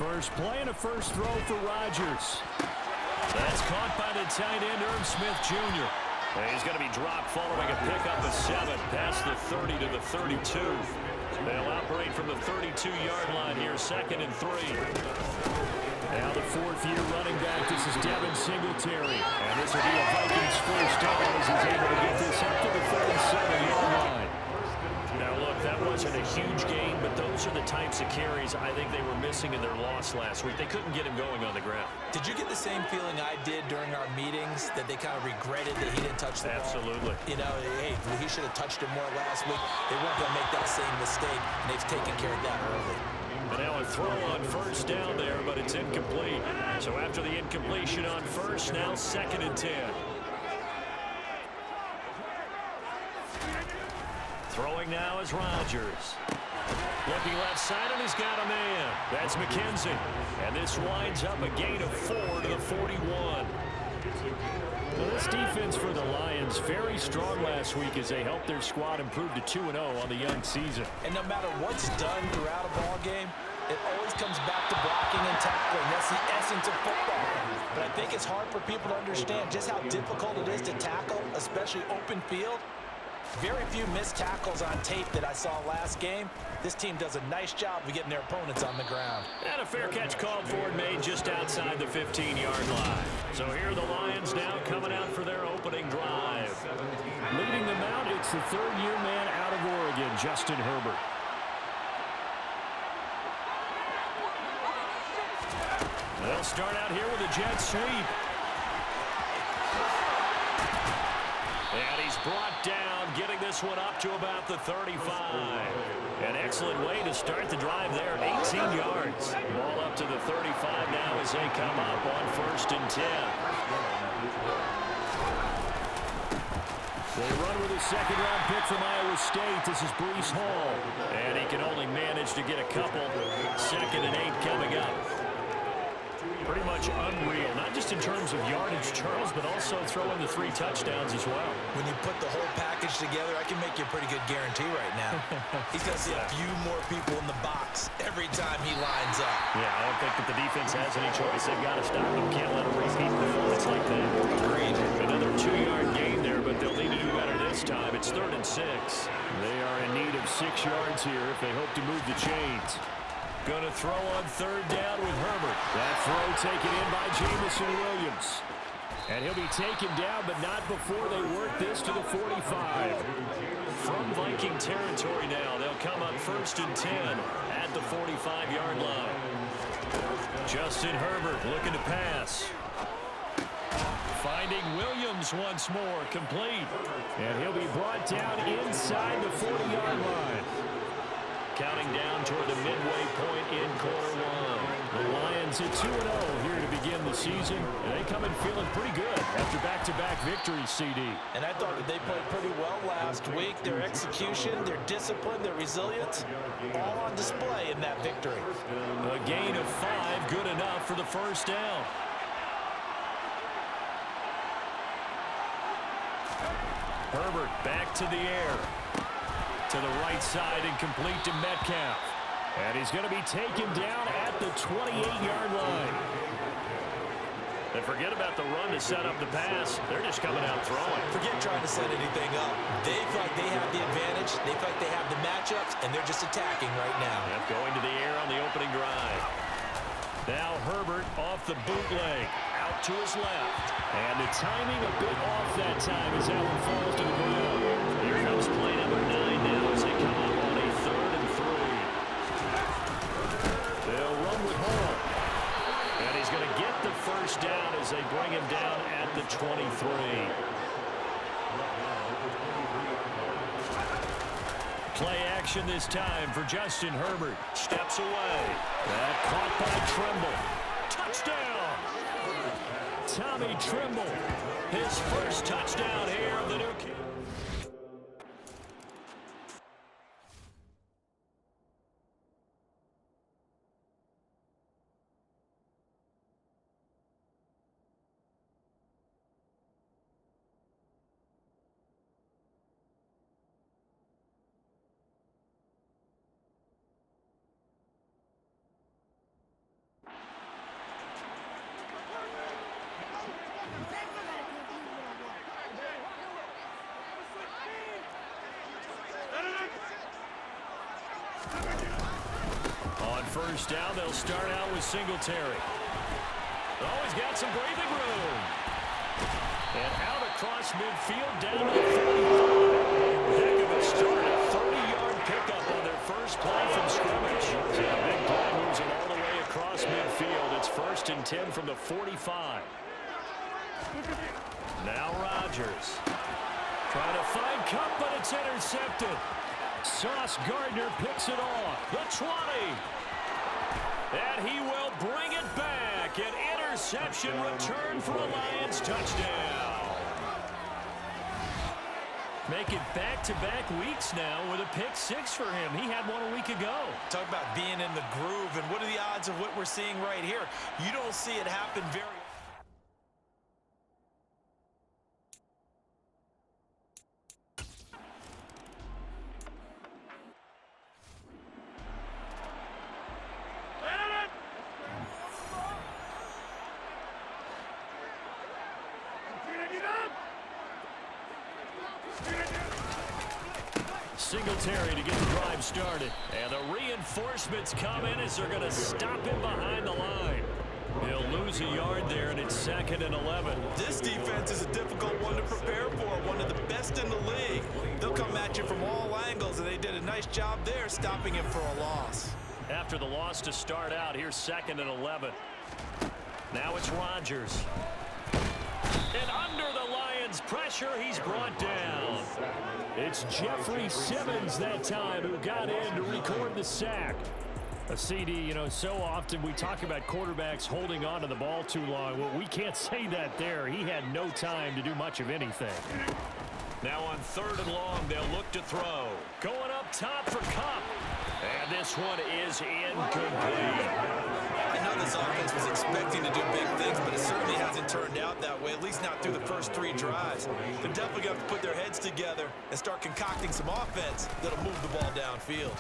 first play and a first throw for Rodgers. That's caught by the tight end, Irv Smith Jr. He's going to be dropped following a pickup of 7 past the 30 to the 32. They'll operate from the 32-yard line here, 2nd and 3. Now the fourth-year running back, this is Devin Singletary. And this will be a Vikings first down as he's able to get this up to the 37-yard line. Now, look, that wasn't a huge gain, but those are the types of carries I think they were missing in their loss last week. They couldn't get him going on the ground. Did you get the same feeling I did during our meetings, that they kind of regretted that he didn't touch the ball? Absolutely. You know, hey, he should have touched him more last week. They weren't going to make that same mistake, and they've taken care of that early. And now a throw on first down there, but it's incomplete. So after the incompletion on first, now 2nd and 10. Throwing now is Rodgers. Looking left side, and he's got a man. That's McKenzie. And this winds up a gain of 4 to the 41. Well, this defense for the Lions, very strong last week as they helped their squad improve to 2-0 on the young season. And no matter what's done throughout a ball game, it always comes back to blocking and tackling. That's the essence of football. But I think it's hard for people to understand just how difficult it is to tackle, especially open field. Very few missed tackles on tape that I saw last game. This team does a nice job of getting their opponents on the ground. And a fair catch called for and made just outside the 15-yard line. So here are the Lions now coming out for their opening drive. Leading them out, it's the third-year man out of Oregon, Justin Herbert. They'll start out here with a jet sweep. And he's brought down, getting this one up to about the 35. An excellent way to start the drive there, 18 yards. Ball up to the 35 now as they come up on 1st and 10. They run with a second-round pick from Iowa State. This is Breece Hall. And he can only manage to get a couple. 2nd and 8 coming up. Pretty much unreal, not just in terms of yardage, Charles, but also throwing the 3 touchdowns as well. When you put the whole package together, I can make you a pretty good guarantee right now. He's going to see a few more people in the box every time he lines up. Yeah, I don't think that the defense has any choice. They've got to stop him. Can't let him repeat performance like that. Agreed. Another 2-yard gain there, but they'll need to do better this time. It's 3rd and 6. They are in need of 6 yards here if they hope to move the chains. Going to throw on 3rd down with Herbert. That throw taken in by Jamison Williams. And he'll be taken down, but not before they work this to the 45. From Viking territory now, they'll come up 1st and 10 at the 45-yard line. Justin Herbert looking to pass. Finding Williams once more, complete. And he'll be brought down inside the 40-yard line. Counting down toward the midway point in quarter 1. The Lions at 2-0 here to begin the season. And they come in feeling pretty good after back-to-back victories, CD. And I thought that they played pretty well last week. Their execution, their discipline, their resilience, all on display in that victory. A gain of 5, good enough for the first down. Herbert back to the air. To the right side and complete to Metcalf. And he's going to be taken down at the 28-yard line. And forget about the run to set up the pass. They're just coming out throwing. Forget trying to set anything up. They feel like they have the advantage. They feel like they have the matchups, and they're just attacking right now. Yep, going to the air on the opening drive. Now Herbert off the bootleg. Out to his left. And the timing a bit off that time as that one falls to the ground. Here comes play number 9 now as they come up on a 3rd and 3. They'll run with Hall. And he's going to get the first down as they bring him down at the 23. Play action this time for Justin Herbert. Steps away. That caught by Trimble. Touchdown! Tommy Trimble. His first touchdown here of the new kid. On first down, they'll start out with Singletary. Oh, he's got some breathing room. And out across midfield down to the 45. Heck of a start. A 30-yard pickup on their first play from scrimmage. So a big play moves them all the way across midfield. It's 1st and 10 from the 45. Now Rodgers. Trying to find Cup, but it's intercepted. Sauce Gardner picks it off. The 20. And he will bring it back. An interception return for a Lions touchdown. Make it back-to-back weeks now with a pick 6 for him. He had one a week ago. Talk about being in the groove, and what are the odds of what we're seeing right here? You don't see it happen very often. Singletary to get the drive started. And the reinforcements come in as they're going to stop him behind the line. He'll lose a yard there, and it's 2nd and 11. This defense is a difficult one to prepare for, one of the best in the league. They'll come at you from all angles, and they did a nice job there stopping him for a loss. After the loss to start out, here's 2nd and 11. Now it's Rodgers. And under the Lions' pressure, he's brought down. It's Jeffrey Simmons that time who got in to record the sack. A CD, you know, so often we talk about quarterbacks holding on to the ball too long. Well, we can't say that there. He had no time to do much of anything. Now on 3rd and long, they'll look to throw. Going up top for Cup. And this one is incomplete. I know this offense was expecting to do big things, but it certainly hasn't turned out that way, at least not through the first 3 drives. They're definitely going to have to put their heads together and start concocting some offense that'll move the ball downfield.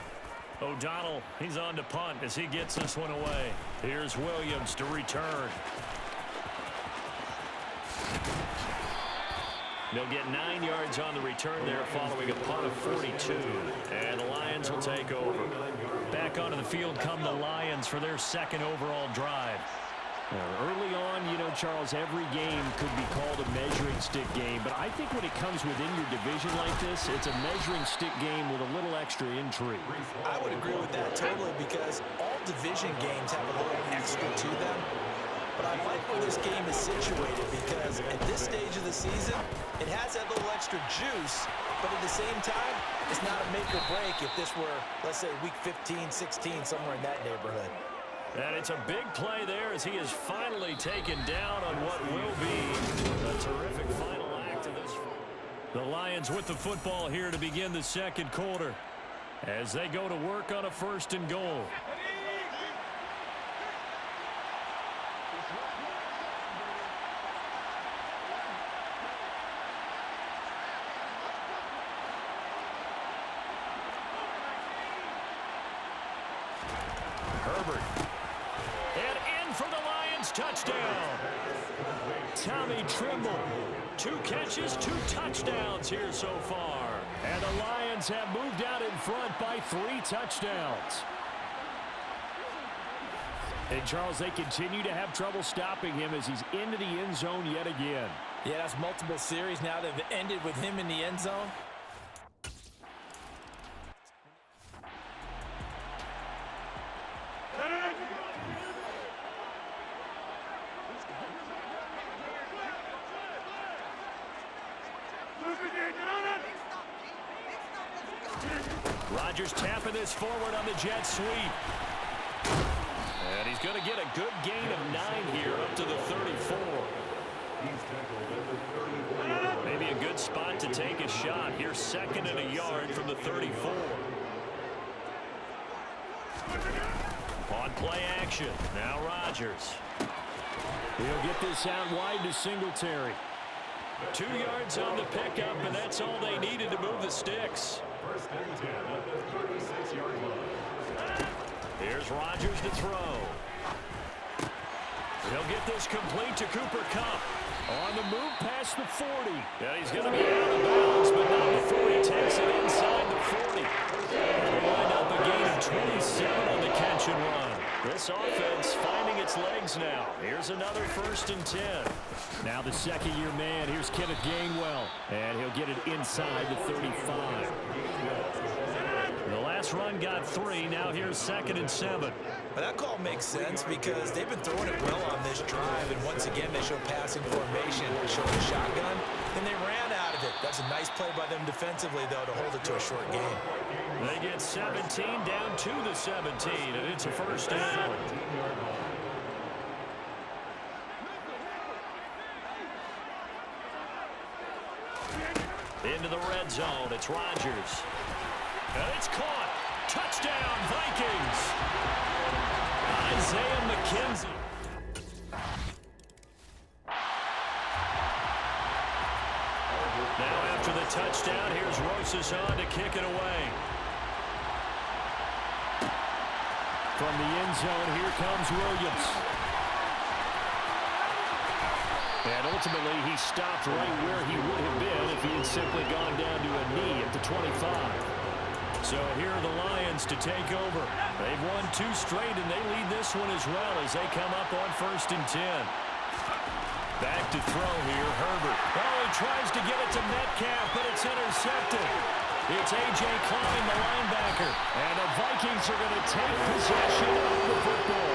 O'Donnell, he's on to punt as he gets this one away. Here's Williams to return. They'll get 9 yards on the return there following a punt of 42. And the Lions will take over. Back onto the field come the Lions for their 2nd overall drive. Early on, you know, Charles, every game could be called a measuring stick game. But I think when it comes within your division like this, it's a measuring stick game with a little extra intrigue. I would agree with that totally because all division games have a little extra to them. But I like where this game is situated because at this stage of the season, it has that little extra juice, but at the same time, it's not a make or break if this were, let's say, week 15, 16, somewhere in that neighborhood. And it's a big play there as he is finally taken down on what will be a terrific final act of this. The Lions with the football here to begin the 2nd quarter as they go to work on a 1st and goal. Herbert. And in for the Lions touchdown. Tommy Trimble. 2 catches, 2 touchdowns here so far. And the Lions have moved out in front by 3 touchdowns. And Charles, they continue to have trouble stopping him as he's into the end zone yet again. Yeah, that's multiple series now that have ended with him in the end zone. Rodgers tapping this forward on the jet sweep. And he's going to get a good gain of 9 here up to the 34. Maybe a good spot to take a shot. Here's 2nd and a yard from the 34. On play action. Now Rodgers. He'll get this out wide to Singletary. 2 yards on the pickup, and that's all they needed to move the sticks. Here's Rodgers to throw. He'll get this complete to Cooper Kupp. On the move past the 40. Yeah, he's going to be out of bounds, but not before he takes it inside the 40. He'll wind up a gain of 27 on the catch and run. This offense finding its legs now. Here's another 1st and 10. Now the second-year man. Here's Kenneth Gainwell. And he'll get it inside the 35. The last run got 3. Now here's 2nd and 7. But that call makes sense because they've been throwing it well on this drive. And once again, they show passing formation, showing a shotgun. Then they ran out of it. That's a nice play by them defensively, though, to hold it to a short game. They get 17 down to the 17, and it's a 1st down. Into the red zone. It's Rodgers. And it's caught. Touchdown, Vikings. Isaiah McKenzie. Now after the touchdown, here's Rosas on to kick it away. From the end zone, here comes Williams. And ultimately, he stopped right where he would have been if he had simply gone down to a knee at the 25. So here are the Lions to take over. They've won 2 straight, and they lead this one as well as they come up on 1st and 10. Back to throw here, Herbert. Oh, he tries to get it to Metcalf, but it's intercepted. It's A.J. Klein, the linebacker. And the Vikings are going to take possession of the football.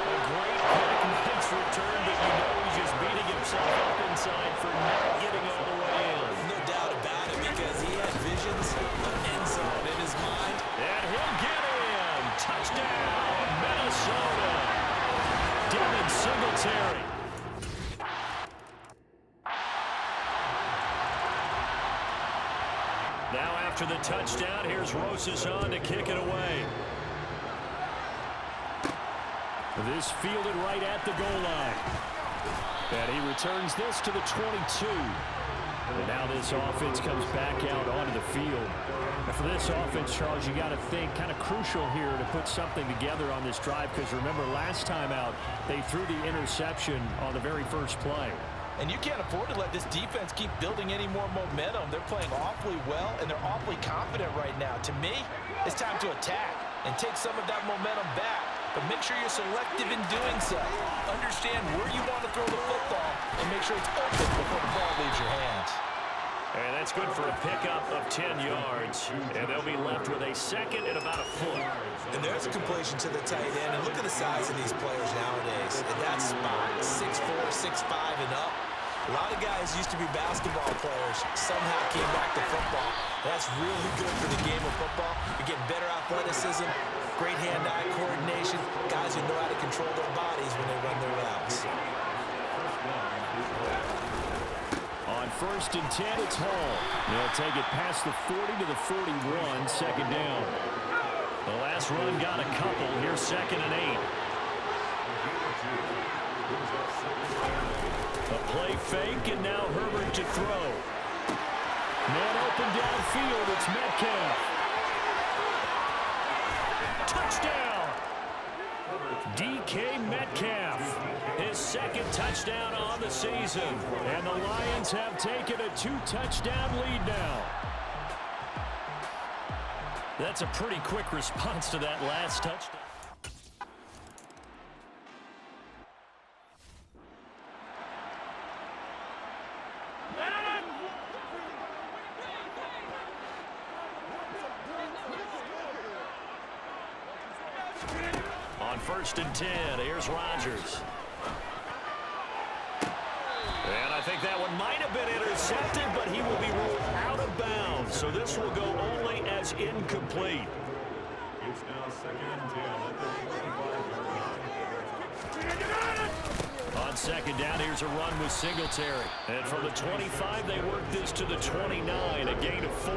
A great quick, nice return, but you know he's just beating himself up inside for not getting all the way in. No doubt about it because he had visions of end zone in his mind. And he'll get in. Touchdown, Minnesota. Devin Singletary. Now after the touchdown, here's Rosas on to kick it away. This fielded right at the goal line. And he returns this to the 22. And now this offense comes back out onto the field. And for this offense, Charles, you got to think kind of crucial here to put something together on this drive because remember last time out, they threw the interception on the very first play. And you can't afford to let this defense keep building any more momentum. They're playing awfully well, and they're awfully confident right now. To me, it's time to attack and take some of that momentum back. But make sure you're selective in doing so. Understand where you want to throw the football and make sure it's open before the ball leaves your hands. And that's good for a pickup of 10 yards. And they'll be left with a 2nd and about a foot. And there's a completion to the tight end. And look at the size of these players nowadays. In that spot, 6'4", 6'5", and up. A lot of guys used to be basketball players, somehow came back to football. That's really good for the game of football. You're getting better athleticism, great hand-eye coordination, guys who know how to control their bodies when they run their routes. On 1st and 10, it's Hall. They'll take it past the 40 to the 41, 2nd down. The last run got a couple. Here's 2nd and 8. A play fake, and now Herbert to throw. Man open downfield, it's Metcalf. Touchdown! DK Metcalf, his 2nd touchdown on the season. And the Lions have taken a 2-touchdown lead now. That's a pretty quick response to that last touchdown. On 1st and 10, here's Rodgers. And I think that one might have been intercepted, but he will be ruled out of bounds. So this will go only as incomplete. It's now 2nd and 10. On 2nd down, here's a run with Singletary. And from the 25, they work this to the 29, a gain of 4.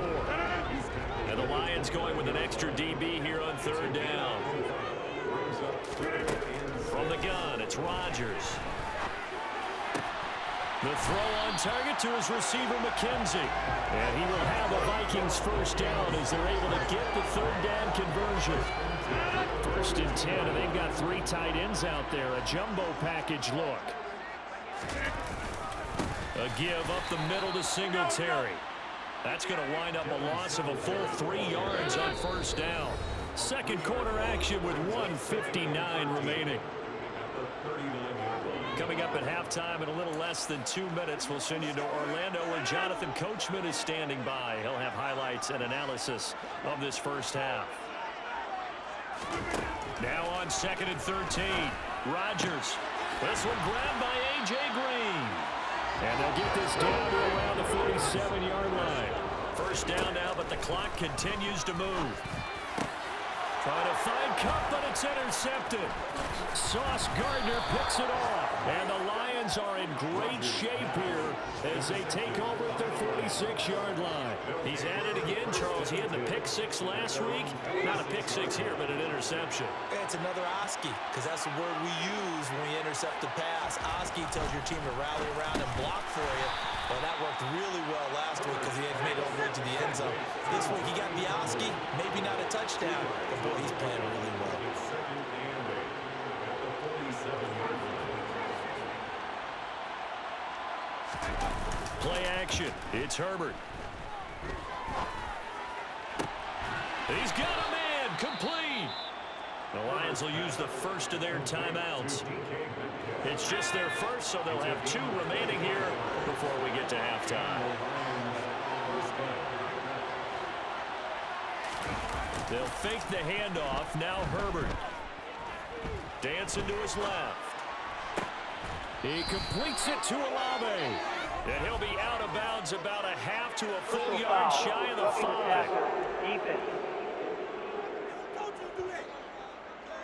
And the Lions going with an extra DB here on 3rd down. From the gun, it's Rodgers. The throw on target to his receiver, McKenzie. And he will have the Vikings 1st down as they're able to get the 3rd down conversion. 1st and 10, and they've got 3 tight ends out there. A jumbo package look. A give up the middle to Singletary. That's going to wind up a loss of a full 3 yards on 1st down. second quarter action with 1:59 remaining. Coming up at halftime in a little less than 2 minutes, we'll send you to Orlando where Jonathan Coachman is standing by. He'll have highlights and analysis of this first half. Now on 2nd and 13. Rodgers. This one grabbed by A.J. Green. And they'll get this down to around the 47-yard line. First down now, but the clock continues to move. Trying to find Cup, but it's intercepted. Sauce Gardner picks it off. And the Lions are in great shape here as they take over at their 46-yard line. He's at it again, Charles. He had the pick six last week. Not a pick six here, but an interception. It's another Oski, because that's the word we use when we intercept the pass. Oski tells your team to rally around and block for you. Well, that worked really well last week because he had made it all the way to the end zone. This week he got Bioski, maybe not a touchdown, but boy, he's playing really well. Play action. It's Herbert. He's got a man. Complete. The Lions will use the first of their timeouts. It's just their first, so they'll have 2 remaining here before we get to halftime. They'll fake the handoff. Now Herbert. Dancing to his left. He completes it to Olave. And he'll be out of bounds about a half to a full yard shy of the 5.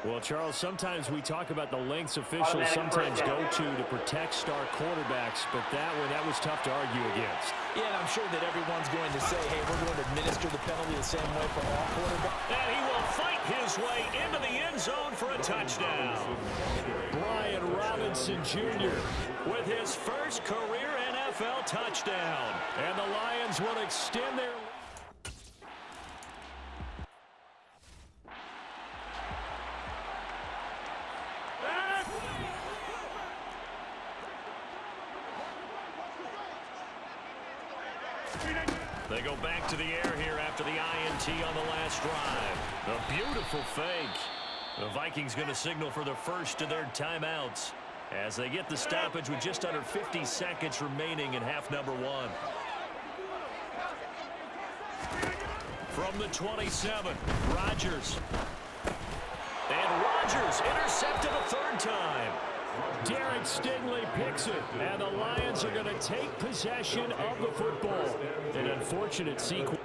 Well, Charles, sometimes we talk about the lengths officials sometimes go to protect star quarterbacks, but that was tough to argue against. Yeah, and I'm sure that everyone's going to say, hey, we're going to administer the penalty the same way for all quarterbacks. And he will fight his way into the end zone for a touchdown. Brian Robinson Jr. with his first career NFL touchdown. And the Lions will extend their lead. They go back to the air here after the INT on the last drive. A beautiful fake. The Vikings going to signal for the first of their timeouts as they get the stoppage with just under 50 seconds remaining in half number 1. From the 27, Rodgers. And Rodgers intercepted a 3rd time. Derek Stingley picks it, and the Lions are going to take possession of the football. An unfortunate sequence.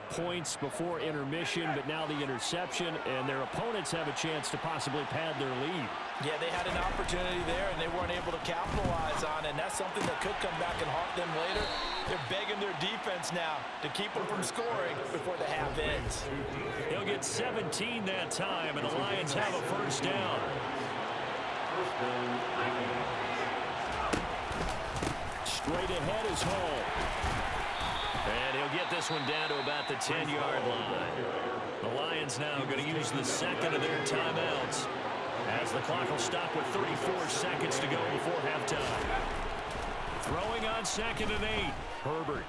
Points before intermission, but now the interception, and their opponents have a chance to possibly pad their lead. Yeah, they had an opportunity there, and they weren't able to capitalize on it, and that's something that could come back and haunt them later. They're begging their defense now to keep them from scoring before the half ends. He'll get 17 that time, and the Lions have a first down. Straight ahead is Hall. And he'll get this one down to about the 10-yard line. The Lions now going to use the second of their timeouts as the clock will stop with 34 seconds to go before halftime. Throwing on 2nd and 8. Herbert.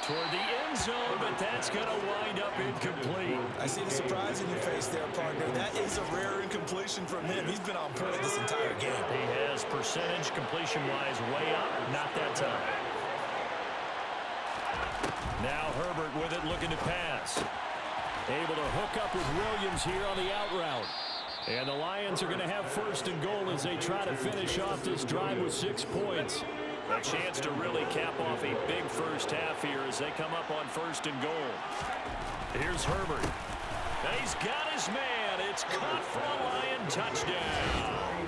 Toward the end zone, but that's going to wind up incomplete. I see the surprise in your face there, partner. That is a rare incompletion from him. He's been on point this entire game. He has percentage completion-wise way up. Not that time. Now Herbert with it, looking to pass. Able to hook up with Williams here on the out route. And the Lions are going to have 1st and goal as they try to finish off this drive with 6 points. A chance to really cap off a big first half here as they come up on 1st and goal. Here's Herbert. And he's got his man. It's caught for a Lion touchdown.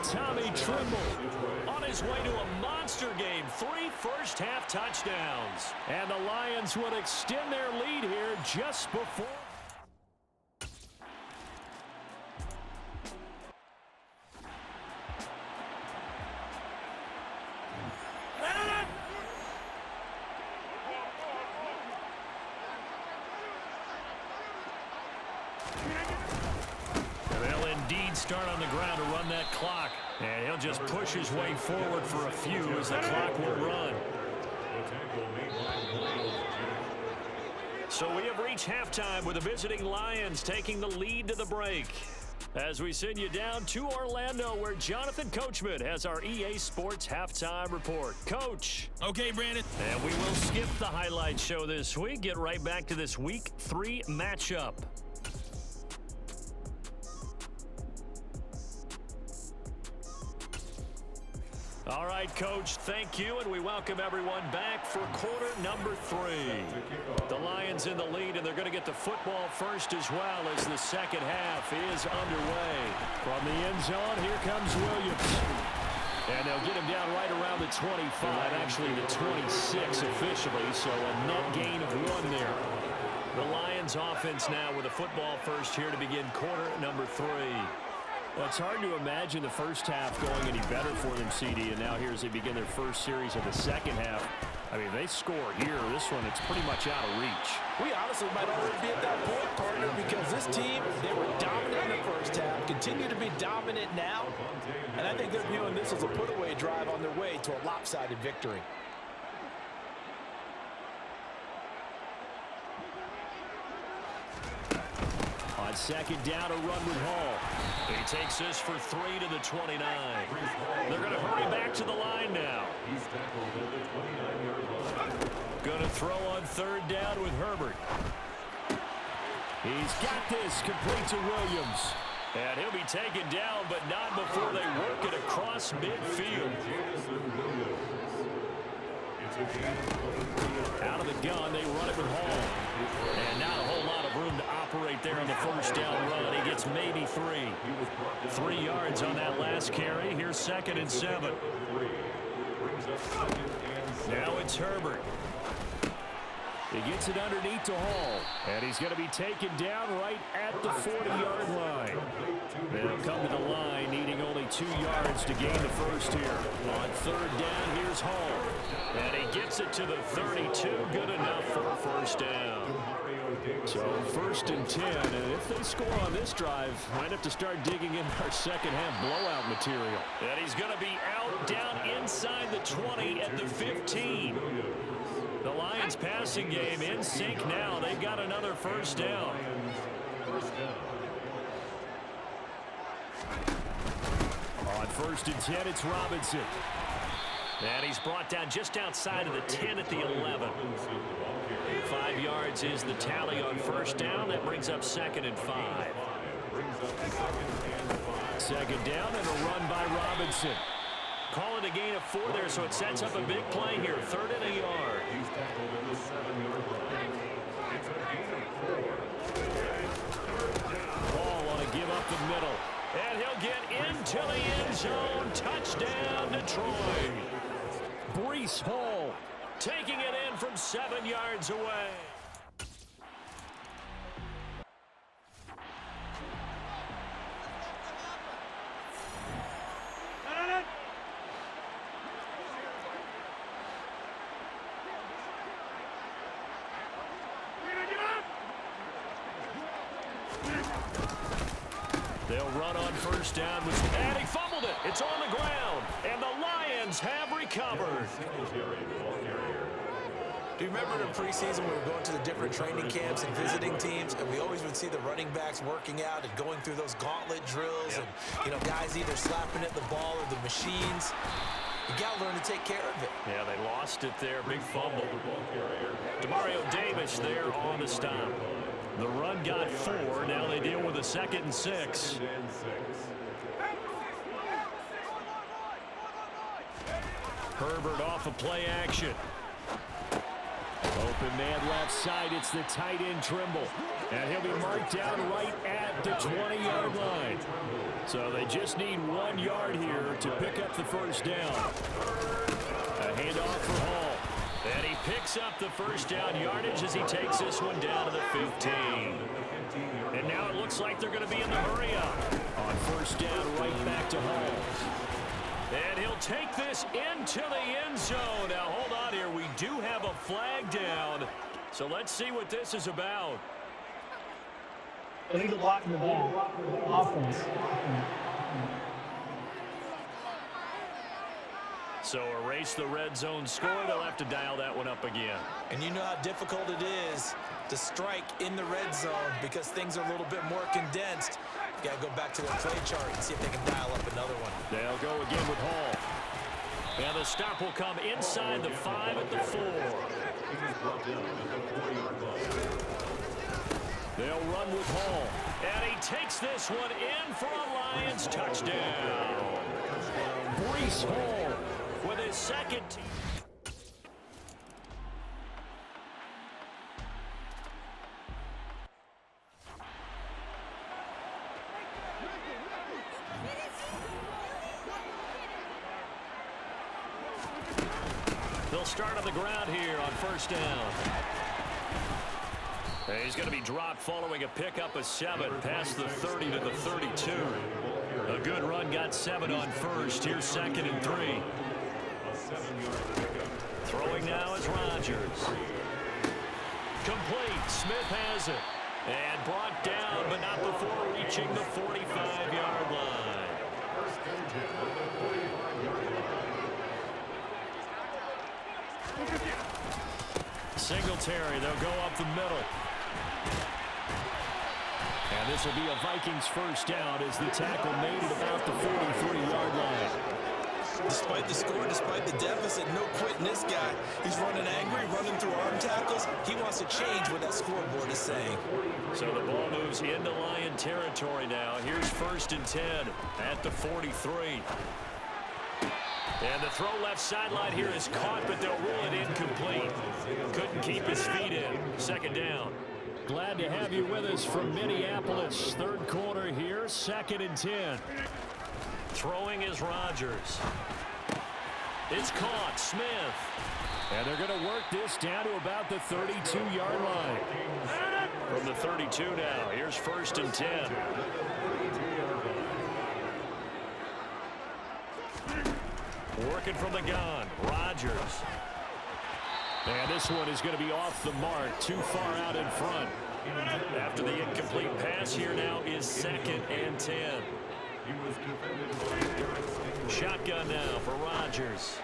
Tommy Trimble on his way to a monster game. 3 first-half touchdowns. And the Lions would extend their lead here just before. They'll indeed start on the ground to run that clock. And he'll just push his way forward for a few as the clock will run. So we have reached halftime with the visiting Lions taking the lead to the break. As we send you down to Orlando, where Jonathan Coachman has our EA Sports Halftime Report. Coach. Okay, Brandon. And we will skip the highlight show this week. Get right back to this Week 3 matchup. All right, Coach, thank you, and we welcome everyone back for quarter number 3. The Lions in the lead, and they're going to get the football first as well as the second half is underway. From the end zone, here comes Williams. And they'll get him down right around the 25, actually the 26 officially, so a net gain of 1 there. The Lions offense now with a football first here to begin quarter number 3. Well, it's hard to imagine the first half going any better for them, CD, and now here as they begin their first series of the second half. I mean, they score here. This one, it's pretty much out of reach. We honestly might already be at that point, partner, because this team, they were dominant in the first half, continue to be dominant now, and I think they're viewing this as a put-away drive on their way to a lopsided victory. On second down, a run with Hall. He takes this for 3 to the 29. They're going to hurry back to the line now. Going to throw on third down with Herbert. He's got this complete to Williams. And he'll be taken down, but not before they work it across midfield. Out of the gun, they run it with Hall. And not a whole lot of room to operate there on the first down run. He gets maybe 3. 3 yards on that last carry. Here's 2nd and 7. Now it's Herbert. He gets it underneath to Hall. And he's going to be taken down right at the 40-yard line. They'll come to the line, needing only 2 yards to gain the first here. On third down, here's Hall. And he gets it to the 32. Good enough for a first down. So 1st and 10, and if they score on this drive, might have to start digging in our second half blowout material. And he's going to be out down inside the 20 at the 15. The Lions passing game in sync now. They've got another first down. On 1st and 10, it's Robinson. And he's brought down just outside of the 10 at the 11. 5 yards is the tally on first down. That brings up 2nd and 5. Second down and a run by Robinson. Call it a gain of 4 there, so it sets up a big play here. 3rd and a yard. Ball want to give up the middle. And he'll get into the end zone. Touchdown, Detroit. Breece Hall taking it in from 7 yards away. They'll run on first down. And he fumbled it. It's on the ground. And the Lions have recovered. Do you remember in preseason we were going to the different training camps and visiting teams, and we always would see the running backs working out and going through those gauntlet drills, and, you know, guys either slapping at the ball or the machines. You got to learn to take care of it. Yeah, they lost it there. Big fumble. Demario Davis there on the stop. The run got 4. Now they deal with a 2nd and 6. Herbert off of play action. Open man left side. It's the tight end Trimble. And he'll be marked down right at the 20-yard line. So they just need 1 yard here to pick up the first down. A handoff for Hall. And he picks up the first down yardage as he takes this one down to the 15. And now it looks like they're going to be in the hurry-up. On first down, right back to Hall. And he'll take this into the end zone. Now, hold on here. We do have a flag down. So let's see what this is about. Illegal block in the back. Offense. So So erase the red zone score. They'll have to dial that one up again. And you know how difficult it is to strike in the red zone because things are a little bit more condensed. You got to go back to their play chart and see if they can dial up another one. They'll go again with Hall. And the stop will come inside the 5 at the 4. They'll run with Hall. And he takes this one in for a Lions touchdown. Breece Hall with his second team. They'll start on the ground here on first down. He's going to be dropped following a pickup of 7 past the 30 to the 32. A good run got 7 on first. Here's 2nd and 3. Throwing now is Rodgers. Complete. Smith has it. And brought down, but not before reaching the 45-yard line. Singletary, they'll go up the middle. And this will be a Vikings first down as the tackle made at about the 43-yard line. Despite the score, despite the deficit, no quitting this guy. He's running angry, running through arm tackles. He wants to change what that scoreboard is saying. So the ball moves into Lion territory now. Here's 1st and 10 at the 43. And the throw left sideline here is caught, but they'll rule it incomplete. Couldn't keep his feet in. 2nd down. Glad to have you with us from Minneapolis. 3rd quarter here, 2nd and 10. Throwing is Rodgers. It's caught. Smith. And they're going to work this down to about the 32-yard line. From the 32 now. Here's 1st and 10. Working from the gun. Rodgers. And this one is going to be off the mark, too far out in front. After the incomplete pass, here now is 2nd and 10. Shotgun now for Rodgers.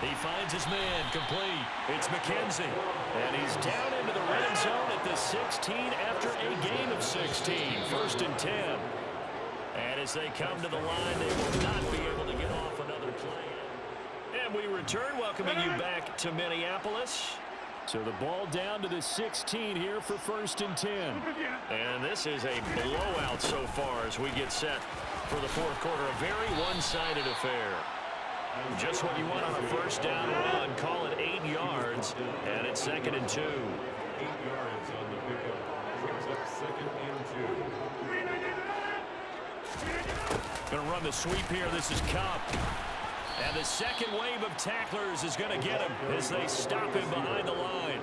He finds his man, complete. It's McKenzie. And he's down into the red zone at the 16 after a gain of 16. 1st and 10. And as they come to the line, they will not be able to get off another play. And we return, welcoming you back to Minneapolis. So the ball down to the 16 here for 1st and 10. And this is a blowout so far as we get set for the 4th quarter. A very one-sided affair. Just what you want on a first down run. Call it 8 yards. And it's 2nd and 2. 8 yards on the pickup. Brings up 2nd and 2. Going to run the sweep here. This is Cup. And the second wave of tacklers is going to get him as they stop him behind the line.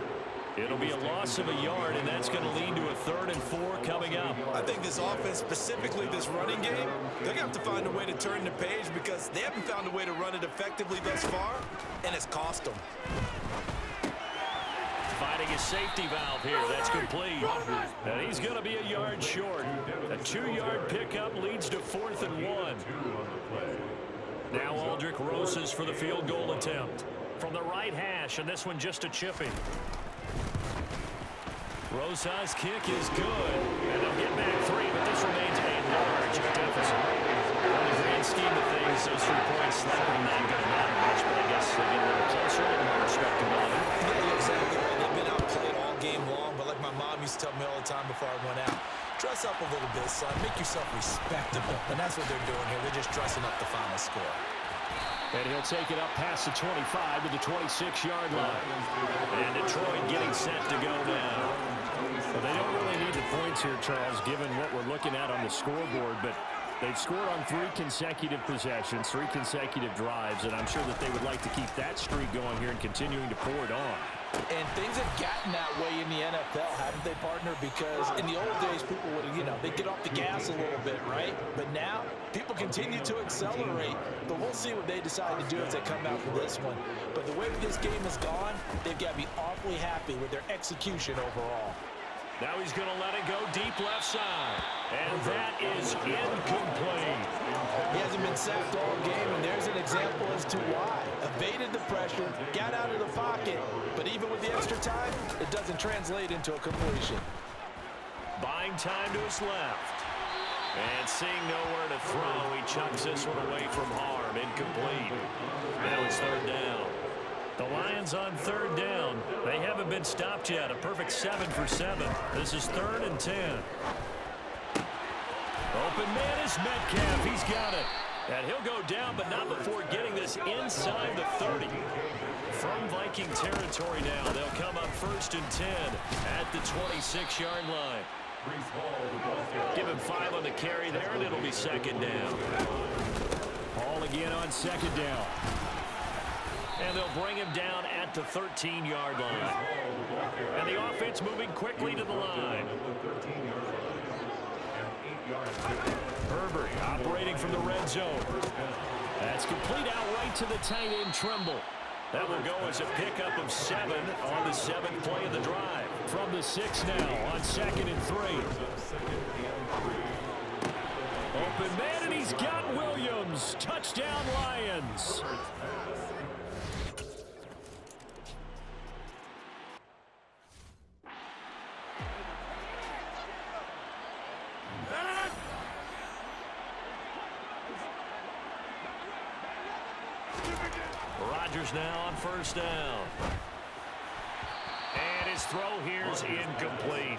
It'll be a loss of a yard, and that's going to lead to a 3rd and 4 coming up. I think this offense, specifically this running game, they're going to have to find a way to turn the page because they haven't found a way to run it effectively thus far, and it's cost them. Finding his safety valve here. That's complete. And he's going to be a yard short. A 2-yard pickup leads to 4th and 1. Now Aldrick Rosas for the field goal attempt. From the right hash, and this one just a chipping. Rosas' kick is good. And they'll get back 3, but this remains a large deficit. On the grand scheme of things, those 3 points likely not going to matter much, but I guess they get a little closer, a little more respectability. Yeah, exactly right. They've been outplayed all game long, but like my mom used to tell me all the time before I went out, dress up a little bit, son. Make yourself respectable. And that's what they're doing here. They're just dressing up the final score. And he'll take it up past the 25 to the 26-yard line. And Detroit getting set to go now. Well, they don't really need the points here, Charles, given what we're looking at on the scoreboard, but they've scored on 3 consecutive possessions, 3 consecutive drives, and I'm sure that they would like to keep that streak going here and continuing to pour it on. And things have gotten that way in the NFL, haven't they, partner? Because in the old days, people would, they'd get off the gas a little bit, right? But now, people continue to accelerate. But we'll see what they decide to do as they come out for this one. But the way that this game has gone, they've got to be awfully happy with their execution overall. Now he's going to let it go deep left side. And that is incomplete. He hasn't been sacked all game, and there's an example as to why. Evaded the pressure, got out of the pocket, but even with the extra time, it doesn't translate into a completion. Buying time to his left. And seeing nowhere to throw, he chucks this one away from harm. Incomplete. Now it's third down. The Lions on third down. They haven't been stopped yet. A perfect 7 for 7. This is 3rd and 10. Open man is Metcalf. He's got it. And he'll go down, but not before getting this inside the 30. From Viking territory now, they'll come up 1st and 10 at the 26-yard line. Give him 5 on the carry there, and it'll be 2nd down. Ball again on 2nd down. And they'll bring him down at the 13-yard line. And the offense moving quickly to the line. Herbert operating from the red zone. That's complete outright to the tight end Tremble. That will go as a pickup of 7 on the 7th play of the drive. From the 6 now on 2nd and 3. Open man, and he's got Williams. Touchdown, Lions. Rodgers now on 1st down. And his throw here is incomplete.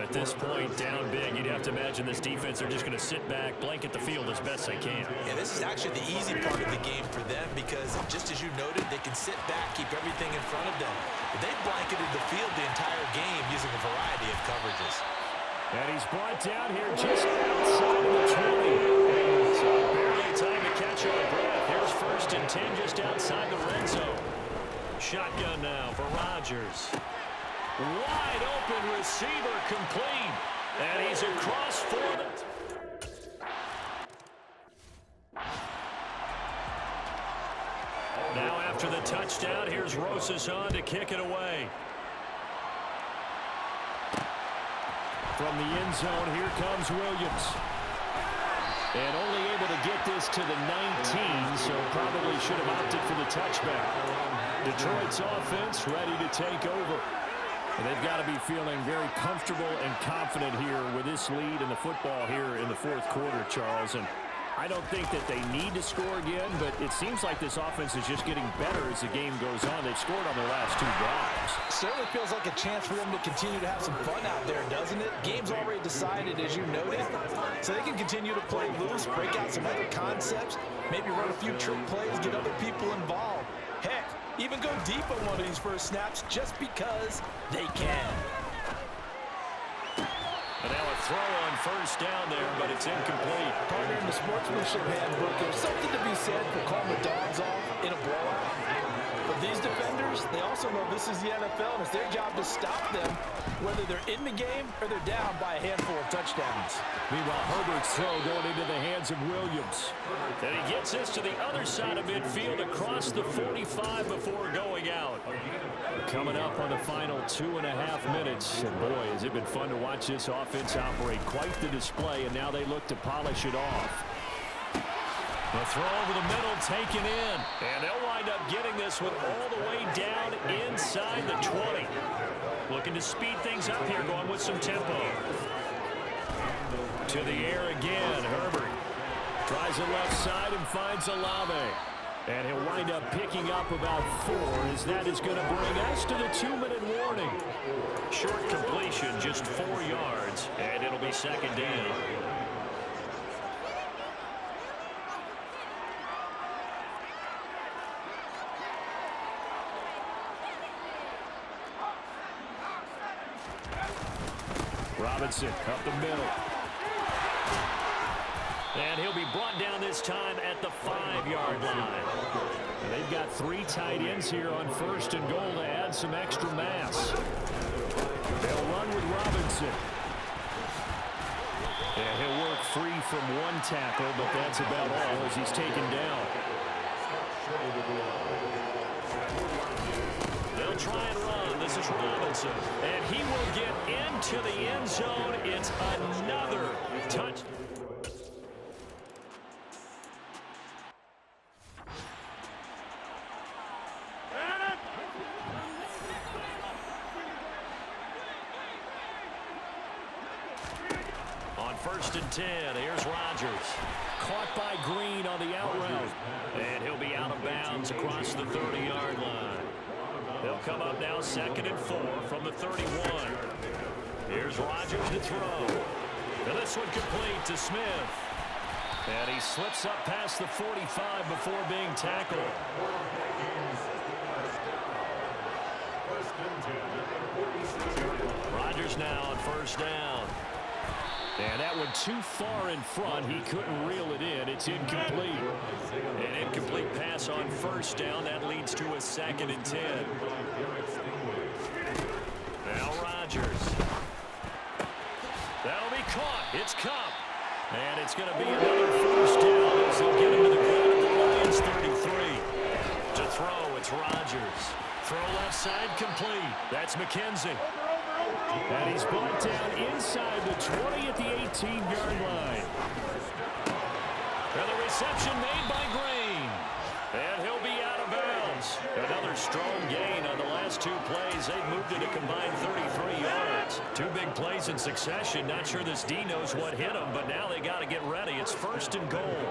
At this point, down big, you'd have to imagine this defense are just going to sit back, blanket the field as best they can. Yeah, this is actually the easy part of the game for them because, just as you noted, they can sit back, keep everything in front of them. But they've blanketed the field the entire game using a variety of coverages. And he's brought down here just outside of the 20. So barely time to catch our breath. Here's 1st and 10 just outside the red zone. Shotgun now for Rodgers. Wide open receiver complete. And he's across for it. Now after the touchdown, here's Rosas on to kick it away. From the end zone, here comes Williams. And only able to get this to the 19, so probably should have opted for the touchback. Detroit's offense ready to take over. And they've got to be feeling very comfortable and confident here with this lead in the football here in the 4th quarter, Charles. And I don't think that they need to score again, but it seems like this offense is just getting better as the game goes on. They've scored on their last 2 drives. Certainly feels like a chance for them to continue to have some fun out there, doesn't it? Game's already decided, as you noted, so they can continue to play loose, break out some other concepts, maybe run a few trick plays, get other people involved. Heck, even go deep on one of these first snaps just because they can. And now a throw on 1st down there, but it's incomplete. Partner, in the sportsmanship handbook, there's something to be said for calling the dogs off in a blowout. But these defenders, they also know this is the NFL, and it's their job to stop them, whether they're in the game or they're down by a handful of touchdowns. Meanwhile, Herbert's throw going into the hands of Williams. And he gets this to the other side of midfield across the 45 before going out. Coming up on the final 2.5 minutes. And boy, has it been fun to watch this offense operate. Quite the display, and now they look to polish it off. The throw over the middle taken in. And they'll wind up getting this one all the way down inside the 20. Looking to speed things up here, going with some tempo. To the air again, Herbert. Tries the left side and finds Olave. And he'll wind up picking up about 4 as that is going to bring us to the 2-minute warning. Short completion, just 4 yards, and it'll be 2nd down. Robinson up the middle. And he'll be brought down this time at the 5-yard line. And they've got 3 tight ends here on 1st and goal to add some extra mass. They'll run with Robinson. And he'll work free from 1 tackle, but that's about all as he's taken down. They'll try and run. This is Robinson. And he will get into the end zone. It's another touch. On 1st and 10, here's Rodgers. Caught by Green on the out route. And he'll be out of bounds across the 30-yard line. They'll come up now 2nd and 4 from the 31. Here's Rodgers to throw. And this one complete to Smith. And he slips up past the 45 before being tackled. Rodgers now on 1st down. And that one too far in front. He couldn't reel it in. It's incomplete. An incomplete pass on 1st down. That leads to a 2nd and 10. Now Rodgers. That'll be caught. It's Cup. And it's going to be another 1st down as they'll get him to the ground at the Lions 33. To throw, it's Rodgers. Throw left side complete. That's McKenzie. And he's brought down inside the 20 at the 18-yard line. And the reception made by Green. And he'll be out of bounds. Another strong gain on the last 2 plays. They've moved it a combined 33 yards. 2 big plays in succession. Not sure this D knows what hit him, but now they got to get ready. It's 1st and goal.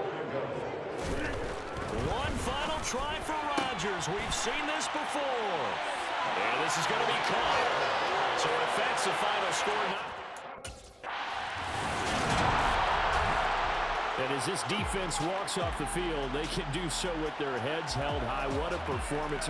One final try for Rodgers. We've seen this before. And this is going to be caught. So it affects the final score. And as this defense walks off the field, they can do so with their heads held high. What a performance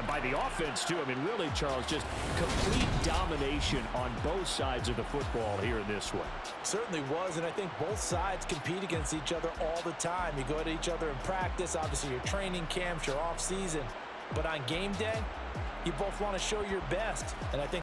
by the offense, too. I mean, really, Charles, just complete domination on both sides of the football here in this one. Certainly was, and I think both sides compete against each other all the time. You go at each other in practice, obviously your training camps, your off season. But on game day, you both want to show your best. And I think